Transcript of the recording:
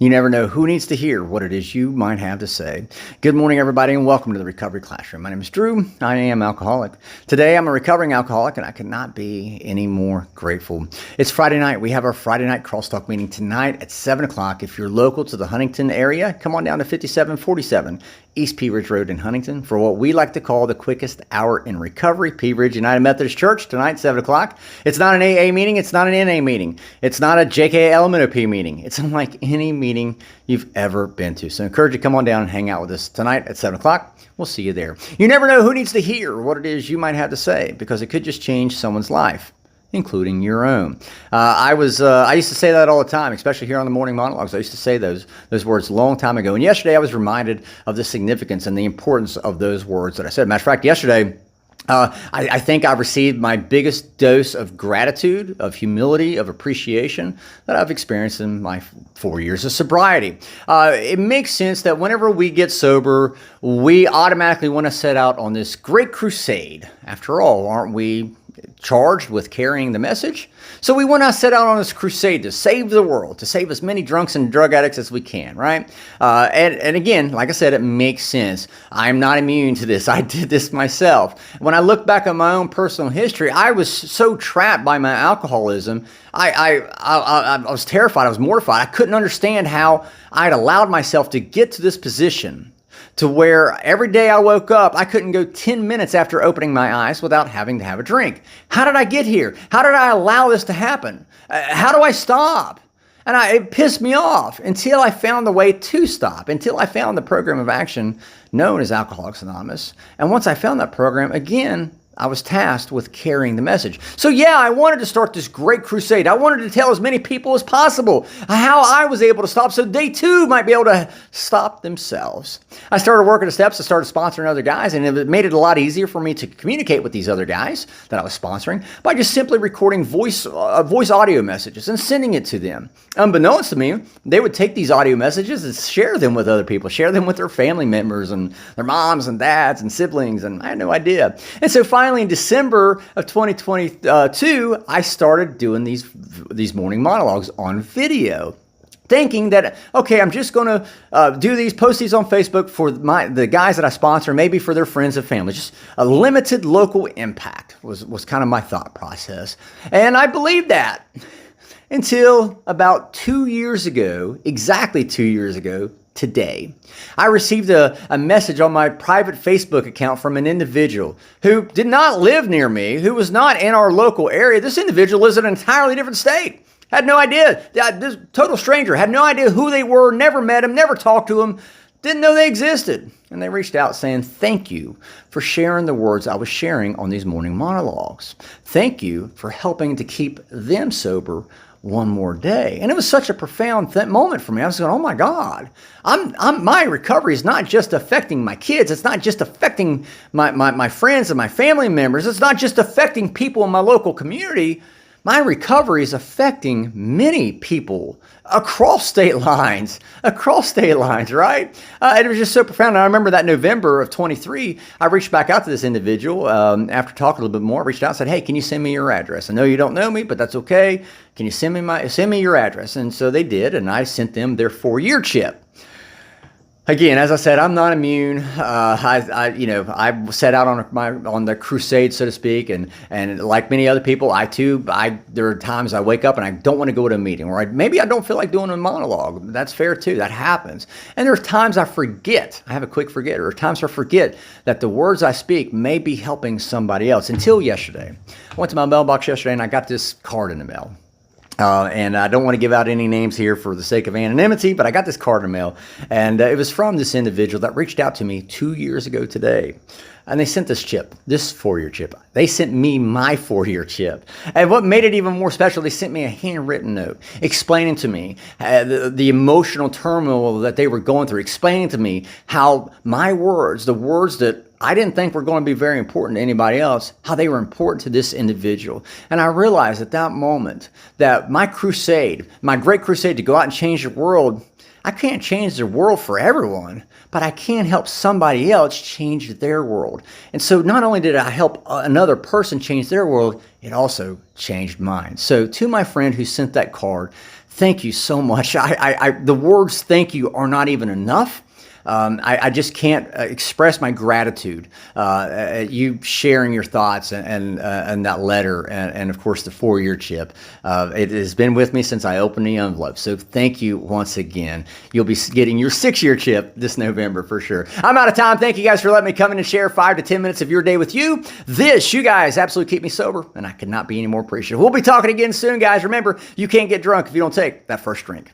You never know who needs to hear what it is you might have to say. Good morning, everybody, and welcome to the Recovery Classroom. My name is Drew. I am alcoholic. Today, I'm a recovering alcoholic, and I could not be any more grateful. It's Friday night. We have our Friday night crosstalk meeting tonight at 7 o'clock. If you're local to the Huntington area, come on down to 5747 East Pea Ridge Road in Huntington for what we like to call the quickest hour in recovery. Pea Ridge United Methodist Church tonight, 7 o'clock. It's not an AA meeting. It's not an NA meeting. It's not a JKL MNOP meeting. It's unlike any meeting you've ever been to. So I encourage you to come on down and hang out with us tonight at 7 o'clock. We'll see you there. You never know who needs to hear what it is you might have to say, because it could just change someone's life, including your own. I used to say that all the time, especially here on the morning monologues. I used to say those words a long time ago. And yesterday I was reminded of the significance and the importance of those words that I said. Matter of fact, yesterday, I think I received my biggest dose of gratitude, of humility, of appreciation that I've experienced in my 4 years of sobriety. It makes sense that whenever we get sober, we automatically want to set out on this great crusade. After all, aren't we charged with carrying the message? So we want to set out on this crusade to save the world, to save as many drunks and drug addicts as we can, right? And again, like I said, it makes sense. I'm not immune to this. I did this myself. When I look back at my own personal history, I was so trapped by my alcoholism. I was terrified. I was mortified. I couldn't understand how I'd allowed myself to get to this position, to where every day I woke up, I couldn't go 10 minutes after opening my eyes without having to have a drink. How did I get here? How did I allow this to happen? How do I stop? And it pissed me off until I found the way to stop, until I found the program of action known as Alcoholics Anonymous. And once I found that program, again, I was tasked with carrying the message. So yeah, I wanted to start this great crusade. I wanted to tell as many people as possible how I was able to stop so they too might be able to stop themselves. I started working the steps. I started sponsoring other guys, and it made it a lot easier for me to communicate with these other guys that I was sponsoring by just simply recording voice audio messages and sending it to them. Unbeknownst to me, they would take these audio messages and share them with other people, share them with their family members and their moms and dads and siblings, and I had no idea. And so finally, in December of 2022, I started doing these morning monologues on video, thinking that, okay, I'm just going to post these on Facebook for the guys that I sponsor, maybe for their friends and family. Just a limited local impact was kind of my thought process. And I believed that until about 2 years ago, exactly 2 years ago, today, I received a message on my private Facebook account from an individual who did not live near me, who was not in our local area. This individual lives in an entirely different state. Had no idea. This total stranger. Had no idea who they were, never met them, never talked to them, didn't know they existed. And they reached out saying, thank you for sharing the words I was sharing on these morning monologues. Thank you for helping to keep them sober one more day. And it was such a profound moment for me. I was going, oh my God, my recovery is not just affecting my kids. It's not just affecting my friends and my family members. It's not just affecting people in my local community. My recovery is affecting many people across state lines, right? It was just so profound. And I remember that November of 23, I reached back out to this individual after talking a little bit more. I reached out and said, hey, can you send me your address? I know you don't know me, but that's okay. Can you send me your address? And so they did, and I sent them their 4-year chip. Again, as I said, I'm not immune. I set out on the crusade, so to speak, and like many other people, there are times I wake up and I don't want to go to a meeting, or maybe I don't feel like doing a monologue. That's fair too. That happens. And there are times I forget. I have a quick forgetter. There are times I forget that the words I speak may be helping somebody else. Until yesterday, I went to my mailbox yesterday and I got this card in the mail. And I don't want to give out any names here for the sake of anonymity, but I got this card in the mail, and it was from this individual that reached out to me 2 years ago today. And they sent this chip, this 4-year chip. They sent me my 4-year chip. And what made it even more special, they sent me a handwritten note explaining to me the emotional turmoil that they were going through, explaining to me how my words, the words that I didn't think were going to be very important to anybody else, how they were important to this individual. And I realized at that moment that my crusade, my great crusade to go out and change the world, I can't change the world for everyone, but I can help somebody else change their world. And so not only did I help another person change their world, it also changed mine. So to my friend who sent that card, thank you so much. The words thank you are not even enough. I just can't express my gratitude at you sharing your thoughts and that letter and of course the 4-year chip. It has been with me since I opened the envelope. So thank you once again. You'll be getting your 6-year chip this November for sure. I'm out of time. Thank you guys for letting me come in and share 5 to 10 minutes of your day with you. You guys absolutely keep me sober, and I could not be any more appreciative. We'll be talking again soon, guys. Remember, you can't get drunk if you don't take that first drink.